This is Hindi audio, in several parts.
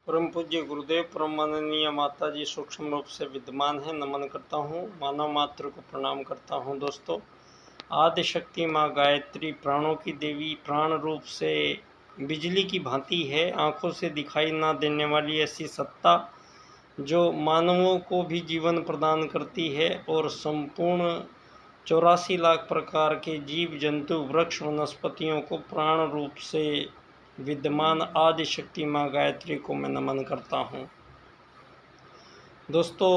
परम पूज्य गुरुदेव परम माननीय माता जी सूक्ष्म रूप से विद्यमान है। नमन करता हूँ, मानव मात्र को प्रणाम करता हूँ। दोस्तों, आदि शक्ति माँ गायत्री प्राणों की देवी, प्राण रूप से बिजली की भांति है। आँखों से दिखाई ना देने वाली ऐसी सत्ता जो मानवों को भी जीवन प्रदान करती है और संपूर्ण 84 लाख प्रकार के जीव जंतु वृक्ष वनस्पतियों को प्राण रूप से विद्यमान आदि शक्ति माँ गायत्री को मैं नमन करता हूँ। दोस्तों,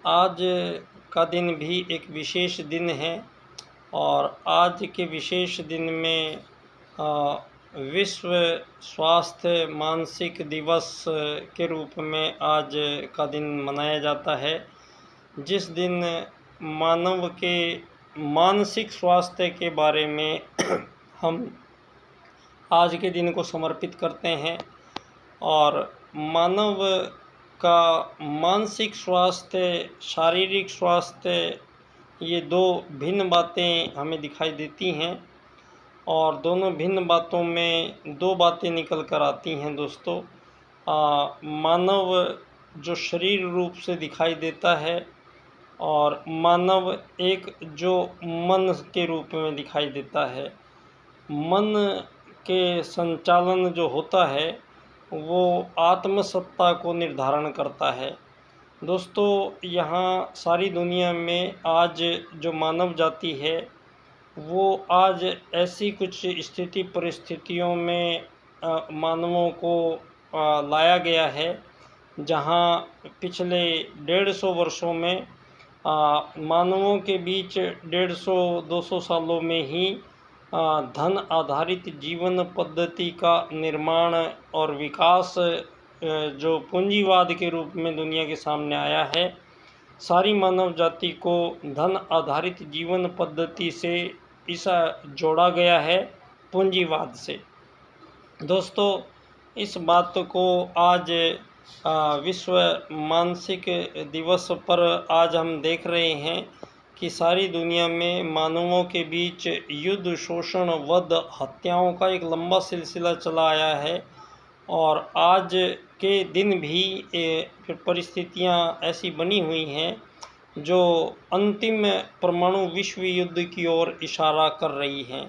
आज का दिन भी एक विशेष दिन है और आज के विशेष दिन में विश्व स्वास्थ्य मानसिक दिवस के रूप में आज का दिन मनाया जाता है, जिस दिन मानव के मानसिक स्वास्थ्य के बारे में हम आज के दिन को समर्पित करते हैं। और मानव का मानसिक स्वास्थ्य, शारीरिक स्वास्थ्य, ये दो भिन्न बातें हमें दिखाई देती हैं और दोनों भिन्न बातों में दो बातें निकल कर आती हैं। दोस्तों, मानव जो शरीर रूप से दिखाई देता है और मानव एक जो मन के रूप में दिखाई देता है। मन के संचालन जो होता है वो आत्मसत्ता को निर्धारण करता है। दोस्तों, यहाँ सारी दुनिया में आज जो मानव जाति है वो आज ऐसी कुछ स्थिति परिस्थितियों में मानवों को लाया गया है जहाँ पिछले 150 वर्षों में मानवों के बीच 150-200 सालों में ही धन आधारित जीवन पद्धति का निर्माण और विकास जो पूंजीवाद के रूप में दुनिया के सामने आया है। सारी मानव जाति को धन आधारित जीवन पद्धति से इसा जोड़ा गया है पूंजीवाद से। दोस्तों, इस बात को आज विश्व मानसिक दिवस पर आज हम देख रहे हैं कि सारी दुनिया में मानवों के बीच युद्ध, शोषण, वध, हत्याओं का एक लंबा सिलसिला चला आया है और आज के दिन भी परिस्थितियां ऐसी बनी हुई हैं जो अंतिम परमाणु विश्व युद्ध की ओर इशारा कर रही हैं।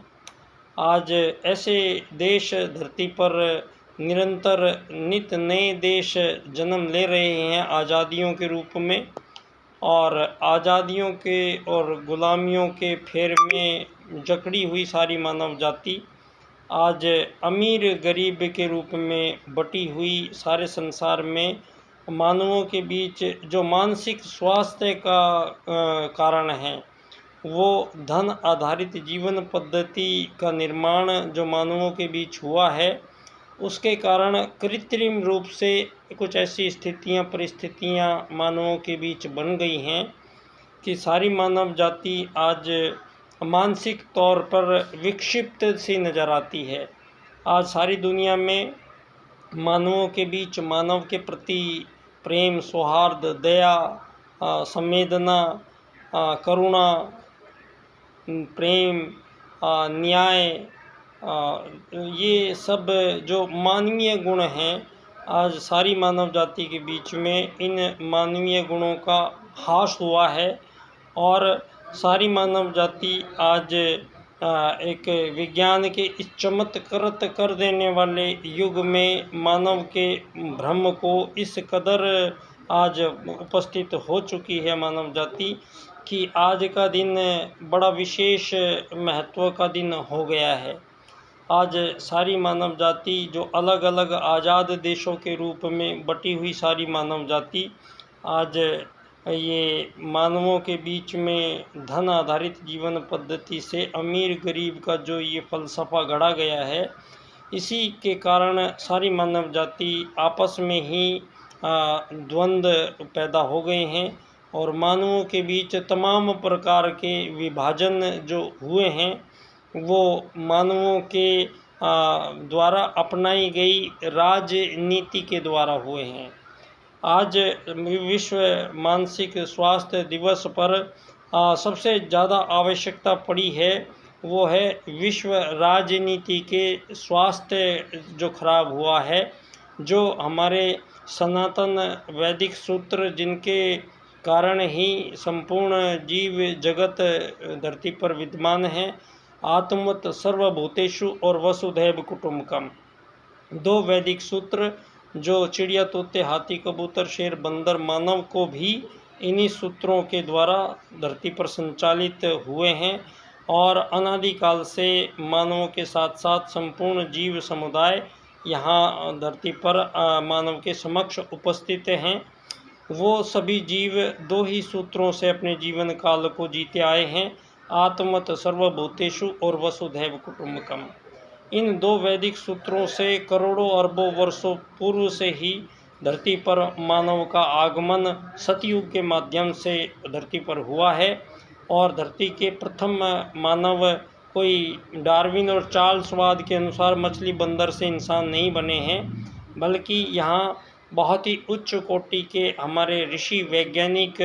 आज ऐसे देश धरती पर निरंतर नित नए देश जन्म ले रहे हैं आज़ादियों के रूप में, और आज़ादियों के और गुलामियों के फेर में जकड़ी हुई सारी मानव जाति आज अमीर गरीब के रूप में बटी हुई सारे संसार में मानवों के बीच जो मानसिक स्वास्थ्य का कारण है वो धन आधारित जीवन पद्धति का निर्माण जो मानवों के बीच हुआ है, उसके कारण कृत्रिम रूप से कुछ ऐसी स्थितियां परिस्थितियां मानवों के बीच बन गई हैं कि सारी मानव जाति आज मानसिक तौर पर विक्षिप्त सी नज़र आती है। आज सारी दुनिया में मानवों के बीच मानव के प्रति प्रेम, सौहार्द, दया, संवेदना, करुणा, प्रेम, न्याय, ये सब जो मानवीय गुण हैं आज सारी मानव जाति के बीच में इन मानवीय गुणों का ह्रास हुआ है और सारी मानव जाति आज एक विज्ञान के इस चमत्कृत कर देने वाले युग में मानव के भ्रम को इस कदर आज उपस्थित हो चुकी है मानव जाति कि आज का दिन बड़ा विशेष महत्व का दिन हो गया है। आज सारी मानव जाति जो अलग अलग आज़ाद देशों के रूप में बटी हुई सारी मानव जाति आज ये मानवों के बीच में धन आधारित जीवन पद्धति से अमीर गरीब का जो ये फ़लसफ़ा गढ़ा गया है, इसी के कारण सारी मानव जाति आपस में ही द्वंद्व पैदा हो गए हैं और मानवों के बीच तमाम प्रकार के विभाजन जो हुए हैं वो मानवों के द्वारा अपनाई गई राजनीति के द्वारा हुए हैं। आज विश्व मानसिक स्वास्थ्य दिवस पर सबसे ज़्यादा आवश्यकता पड़ी है वो है विश्व राजनीति के स्वास्थ्य जो खराब हुआ है जो हमारे सनातन वैदिक सूत्र जिनके कारण ही संपूर्ण जीव जगत धरती पर विद्यमान है, आत्मवत सर्वभूतेषु और वसुधैव कुटुम्बकम, 2 वैदिक सूत्र जो चिड़िया, तोते, हाथी, कबूतर, शेर, बंदर, मानव को भी इन्हीं सूत्रों के द्वारा धरती पर संचालित हुए हैं और अनादिकाल से मानवों के साथ साथ संपूर्ण जीव समुदाय यहाँ धरती पर मानव के समक्ष उपस्थित हैं। वो सभी जीव 2 ही सूत्रों से अपने जीवन काल को जीते आए हैं, आत्मवत सर्वभूतेषु और वसुधैव कुटुम्बकम। इन 2 वैदिक सूत्रों से करोड़ों अरबों वर्षों पूर्व से ही धरती पर मानव का आगमन सतयुग के माध्यम से धरती पर हुआ है और धरती के प्रथम मानव कोई डार्विन और चार्ल्स वाद के अनुसार मछली बंदर से इंसान नहीं बने हैं, बल्कि यहाँ बहुत ही उच्च कोटि के हमारे ऋषि, वैज्ञानिक,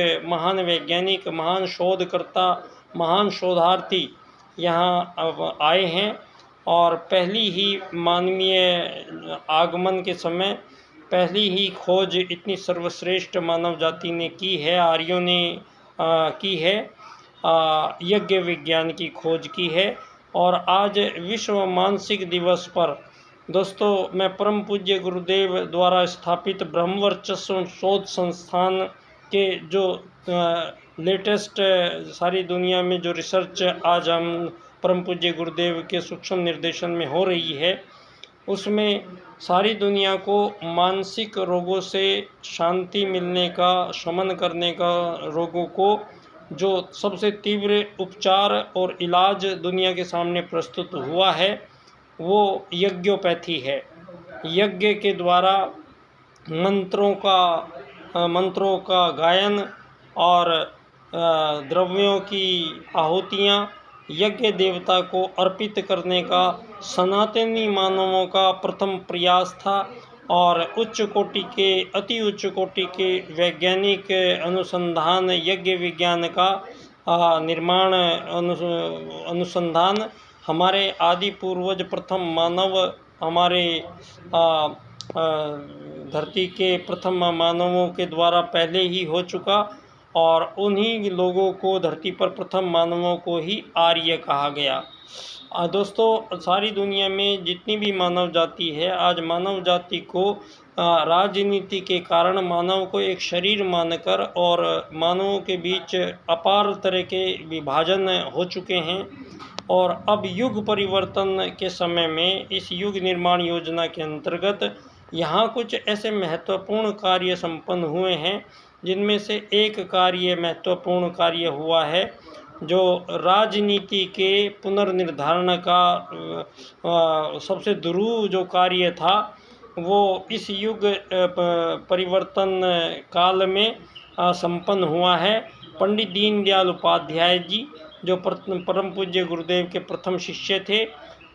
महान शोधकर्ता, महान शोधार्थी यहाँ अब आए हैं और पहली ही मानवीय आगमन के समय पहली ही खोज इतनी सर्वश्रेष्ठ मानव जाति ने की है, आर्यों ने की है, यज्ञ विज्ञान की खोज की है। और आज विश्व मानसिक दिवस पर दोस्तों मैं परम पूज्य गुरुदेव द्वारा स्थापित ब्रह्मवर्चस्व शोध संस्थान के जो लेटेस्ट सारी दुनिया में जो रिसर्च आज हम परम पूज्य गुरुदेव के सूक्ष्म निर्देशन में हो रही है, उसमें सारी दुनिया को मानसिक रोगों से शांति मिलने का, शमन करने का, रोगों को जो सबसे तीव्र उपचार और इलाज दुनिया के सामने प्रस्तुत हुआ है वो यज्ञोपैथी है। यज्ञ के द्वारा मंत्रों का गायन और द्रव्यों की आहुतियाँ यज्ञ देवता को अर्पित करने का सनातनी मानवों का प्रथम प्रयास था और अति उच्च कोटि के वैज्ञानिक अनुसंधान, यज्ञ विज्ञान का निर्माण अनुसंधान हमारे आदि पूर्वज प्रथम मानव, हमारे धरती के प्रथम मानवों के द्वारा पहले ही हो चुका और उन्हीं लोगों को, धरती पर प्रथम मानवों को ही आर्य कहा गया। दोस्तों सारी दुनिया में जितनी भी मानव जाति है, आज मानव जाति को राजनीति के कारण मानव को एक शरीर मानकर और मानवों के बीच अपार तरह के विभाजन हो चुके हैं और अब युग परिवर्तन के समय में इस युग निर्माण योजना के अंतर्गत यहाँ कुछ ऐसे महत्वपूर्ण कार्य संपन्न हुए हैं, जिनमें से एक महत्वपूर्ण कार्य हुआ है जो राजनीति के पुनर्निर्धारण का सबसे दुरूह जो कार्य था, वो इस युग परिवर्तन काल में संपन्न हुआ है। पंडित दीनदयाल उपाध्याय जी जो परम पूज्य गुरुदेव के प्रथम शिष्य थे,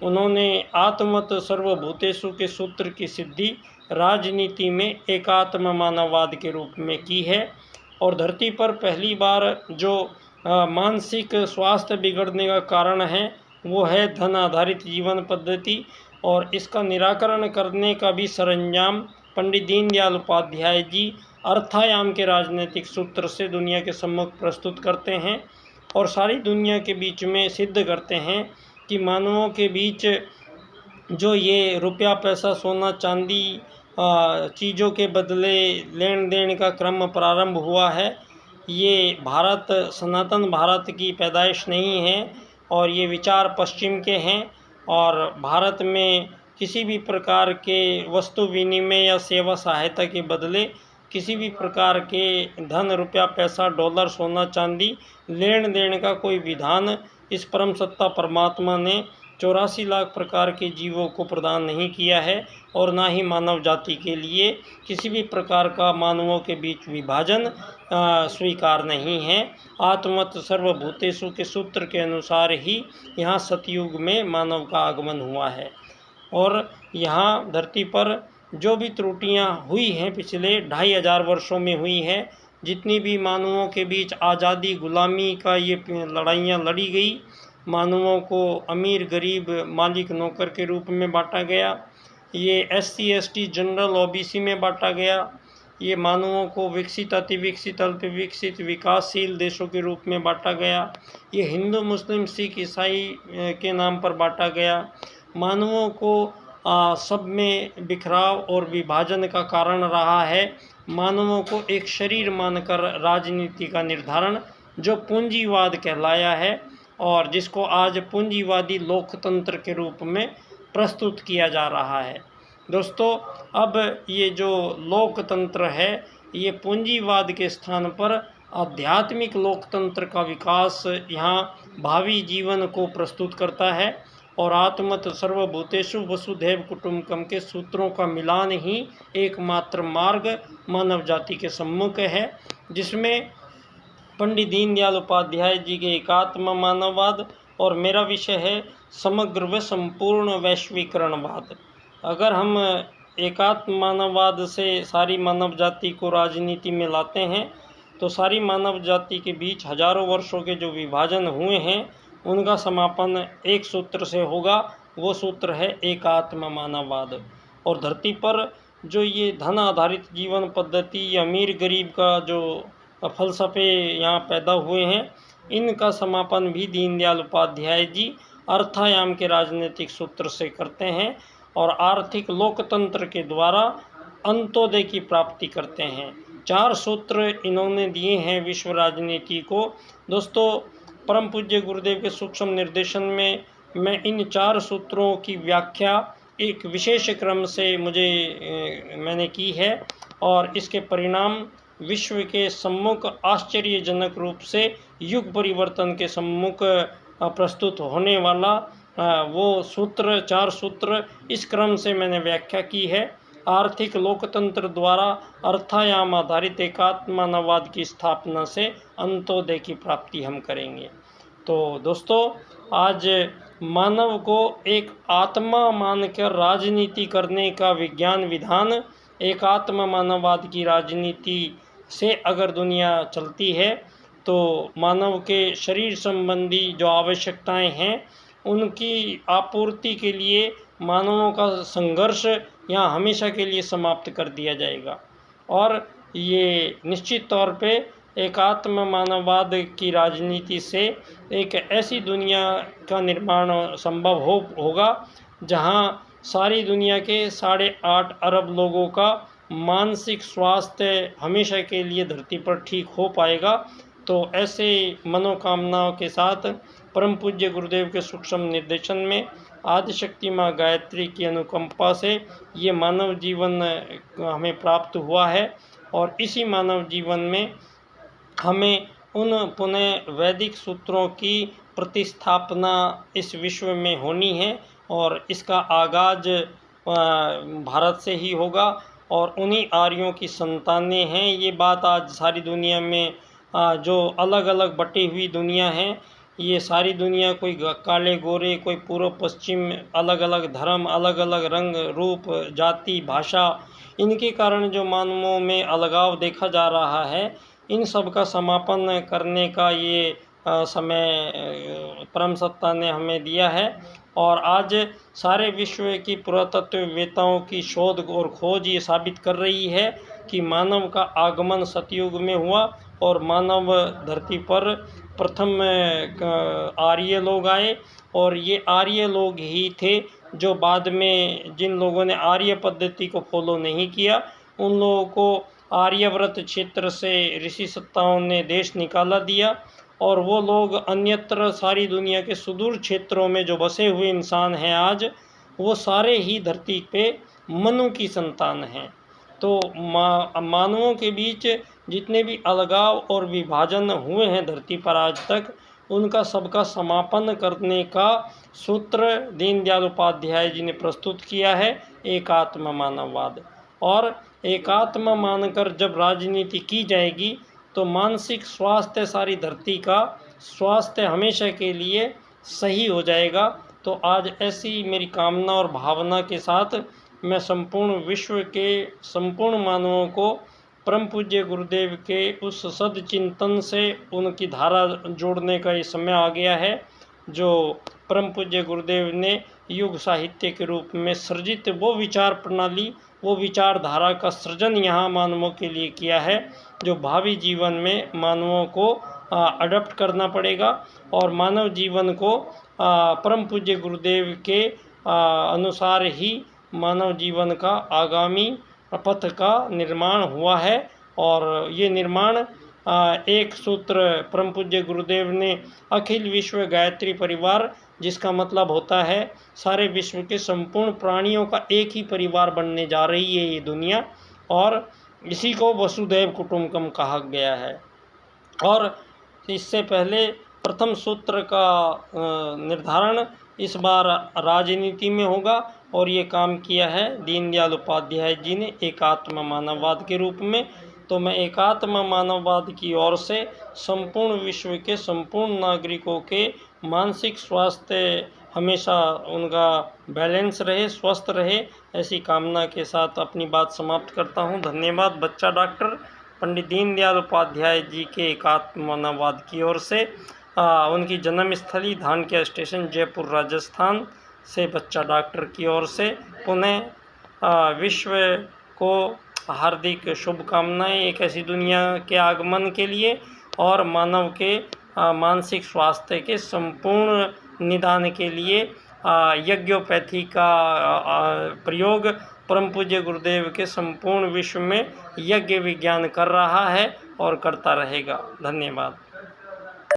उन्होंने आत्मवत सर्वभूतेषु के सूत्र की सिद्धि राजनीति में एकात्म मानववाद के रूप में की है और धरती पर पहली बार जो मानसिक स्वास्थ्य बिगड़ने का कारण है वो है धन आधारित जीवन पद्धति और इसका निराकरण करने का भी सरंजाम पंडित दीनदयाल उपाध्याय जी अर्थायाम के राजनीतिक सूत्र से दुनिया के सम्मुख प्रस्तुत करते हैं और सारी दुनिया के बीच में सिद्ध करते हैं कि मानवों के बीच जो ये रुपया, पैसा, सोना, चांदी चीज़ों के बदले लेन देन का क्रम प्रारंभ हुआ है, ये सनातन भारत की पैदाइश नहीं है और ये विचार पश्चिम के हैं और भारत में किसी भी प्रकार के वस्तु विनिमय या सेवा सहायता के बदले किसी भी प्रकार के धन, रुपया, पैसा, डॉलर, सोना, चांदी लेन देन का कोई विधान इस परम सत्ता परमात्मा ने 84 लाख प्रकार के जीवों को प्रदान नहीं किया है और ना ही मानव जाति के लिए किसी भी प्रकार का मानवों के बीच विभाजन स्वीकार नहीं है। आत्मवत सर्वभूतेषु के सूत्र के अनुसार ही यहाँ सतयुग में मानव का आगमन हुआ है और यहाँ धरती पर जो भी त्रुटियाँ हुई हैं पिछले 2500 वर्षों में हुई हैं, जितनी भी मानवों के बीच आज़ादी गुलामी का ये लड़ाइयाँ लड़ी गई, मानवों को अमीर गरीब मालिक नौकर के रूप में बांटा गया, ये SC ST जनरल OBC में बांटा गया। ये मानवों को विकसित, अति विकसित, अल्प विकसित, विकासशील देशों के रूप में बांटा गया। ये हिंदू, मुस्लिम, सिख, ईसाई के नाम पर बांटा गया। मानवों को सब में बिखराव और विभाजन का कारण रहा है। मानवों को एक शरीर मानकर राजनीति का निर्धारण, जो पूंजीवाद कहलाया है और जिसको आज पूंजीवादी लोकतंत्र के रूप में प्रस्तुत किया जा रहा है। दोस्तों, अब ये जो लोकतंत्र है, ये पूंजीवाद के स्थान पर आध्यात्मिक लोकतंत्र का विकास यहाँ भावी जीवन को प्रस्तुत करता है और आत्मत सर्वभूतेषु वसुधैव कुटुम्बकम के सूत्रों का मिलान ही एकमात्र मार्ग मानव जाति के सम्मुख है, जिसमें पंडित दीनदयाल उपाध्याय जी के एकात्म मानववाद और मेरा विषय है समग्र व संपूर्ण वैश्वीकरणवाद। अगर हम एकात्म मानववाद से सारी मानव जाति को राजनीति में लाते हैं तो सारी मानव जाति के बीच हजारों वर्षों के जो विभाजन हुए हैं उनका समापन एक सूत्र से होगा। वो सूत्र है एकात्म मानववाद। और धरती पर जो ये धन आधारित जीवन पद्धति, अमीर गरीब का जो फलसफे यहाँ पैदा हुए हैं, इनका समापन भी दीनदयाल उपाध्याय जी अर्थायाम के राजनीतिक सूत्र से करते हैं और आर्थिक लोकतंत्र के द्वारा अंत्योदय की प्राप्ति करते हैं। 4 सूत्र इन्होंने दिए हैं विश्व राजनीति को। दोस्तों, परम पूज्य गुरुदेव के सूक्ष्म निर्देशन में मैं इन 4 सूत्रों की व्याख्या एक विशेष क्रम से मैंने की है और इसके परिणाम विश्व के सम्मुख आश्चर्यजनक रूप से युग परिवर्तन के सम्मुख प्रस्तुत होने वाला वो सूत्र, 4 सूत्र इस क्रम से मैंने व्याख्या की है। आर्थिक लोकतंत्र द्वारा अर्थायाम आधारित एकात्म मानववाद की स्थापना से अंत्योदय की प्राप्ति हम करेंगे। तो दोस्तों, आज मानव को एक आत्मा मानकर राजनीति करने का विज्ञान विधान, एकात्म मानववाद की राजनीति से अगर दुनिया चलती है तो मानव के शरीर संबंधी जो आवश्यकताएं हैं उनकी आपूर्ति के लिए मानवों का संघर्ष यहाँ हमेशा के लिए समाप्त कर दिया जाएगा और ये निश्चित तौर पे एकात्म मानववाद की राजनीति से एक ऐसी दुनिया का निर्माण संभव होगा जहाँ सारी दुनिया के 8.5 अरब लोगों का मानसिक स्वास्थ्य हमेशा के लिए धरती पर ठीक हो पाएगा। तो ऐसे मनोकामनाओं के साथ परम पूज्य गुरुदेव के सूक्ष्म निर्देशन में आदिशक्ति माँ गायत्री की अनुकंपा से ये मानव जीवन हमें प्राप्त हुआ है और इसी मानव जीवन में हमें उन पुनः वैदिक सूत्रों की प्रतिस्थापना इस विश्व में होनी है और इसका आगाज भारत से ही होगा और उन्हीं आर्यों की संतानें हैं। ये बात आज सारी दुनिया में जो अलग अलग बटी हुई दुनिया है, ये सारी दुनिया कोई काले गोरे, कोई पूर्व पश्चिम, अलग अलग धर्म, अलग अलग रंग रूप, जाति, भाषा, इनके कारण जो मानवों में अलगाव देखा जा रहा है, इन सब का समापन करने का ये समय परम सत्ता ने हमें दिया है। और आज सारे विश्व की पुरातत्ववेत्ताओं की शोध और खोज ये साबित कर रही है कि मानव का आगमन सतयुग में हुआ और मानव धरती पर प्रथम आर्य लोग आए और ये आर्य लोग ही थे जो बाद में जिन लोगों ने आर्य पद्धति को फॉलो नहीं किया उन लोगों को आर्यव्रत क्षेत्र से ऋषि सत्ताओं ने देश निकाला दिया और वो लोग अन्यत्र सारी दुनिया के सुदूर क्षेत्रों में जो बसे हुए इंसान हैं आज, वो सारे ही धरती पे मनु की संतान हैं। तो मानवों के बीच जितने भी अलगाव और विभाजन हुए हैं धरती पर आज तक, उनका सबका समापन करने का सूत्र दीनदयाल उपाध्याय जी ने प्रस्तुत किया है, एकात्म मानववाद। और एकात्म मानकर जब राजनीति की जाएगी तो मानसिक स्वास्थ्य सारी धरती का स्वास्थ्य हमेशा के लिए सही हो जाएगा। तो आज ऐसी मेरी कामना और भावना के साथ मैं संपूर्ण विश्व के संपूर्ण मानवों को परम पूज्य गुरुदेव के उस सदचिंतन से उनकी धारा जोड़ने का ये समय आ गया है जो परम पूज्य गुरुदेव ने युग साहित्य के रूप में सृजित वो विचार प्रणाली, वो विचारधारा का सृजन यहाँ मानवों के लिए किया है जो भावी जीवन में मानवों को अडॉप्ट करना पड़ेगा और मानव जीवन को परम पूज्य गुरुदेव के अनुसार ही मानव जीवन का आगामी पथ का निर्माण हुआ है। और ये निर्माण एक सूत्र परम पूज्य गुरुदेव ने अखिल विश्व गायत्री परिवार, जिसका मतलब होता है सारे विश्व के संपूर्ण प्राणियों का एक ही परिवार बनने जा रही है ये दुनिया, और इसी को वसुधैव कुटुंबकम कहा गया है। और इससे पहले प्रथम सूत्र का निर्धारण इस बार राजनीति में होगा और ये काम किया है दीनदयाल उपाध्याय जी ने एकात्म मानववाद के रूप में। तो मैं एकात्म मानववाद की ओर से संपूर्ण विश्व के संपूर्ण नागरिकों के मानसिक स्वास्थ्य हमेशा उनका बैलेंस रहे, स्वस्थ रहे, ऐसी कामना के साथ अपनी बात समाप्त करता हूँ। धन्यवाद। बच्चा डॉक्टर पंडित दीनदयाल उपाध्याय जी के एकात्म मानववाद की ओर से उनकी जन्मस्थली धानक्या स्टेशन जयपुर राजस्थान से बच्चा डॉक्टर की ओर से पुनः विश्व को हार्दिक शुभकामनाएं एक ऐसी दुनिया के आगमन के लिए और मानव के मानसिक स्वास्थ्य के संपूर्ण निदान के लिए यज्ञोपैथी का प्रयोग परम पूज्य गुरुदेव के संपूर्ण विश्व में यज्ञ विज्ञान कर रहा है और करता रहेगा। धन्यवाद।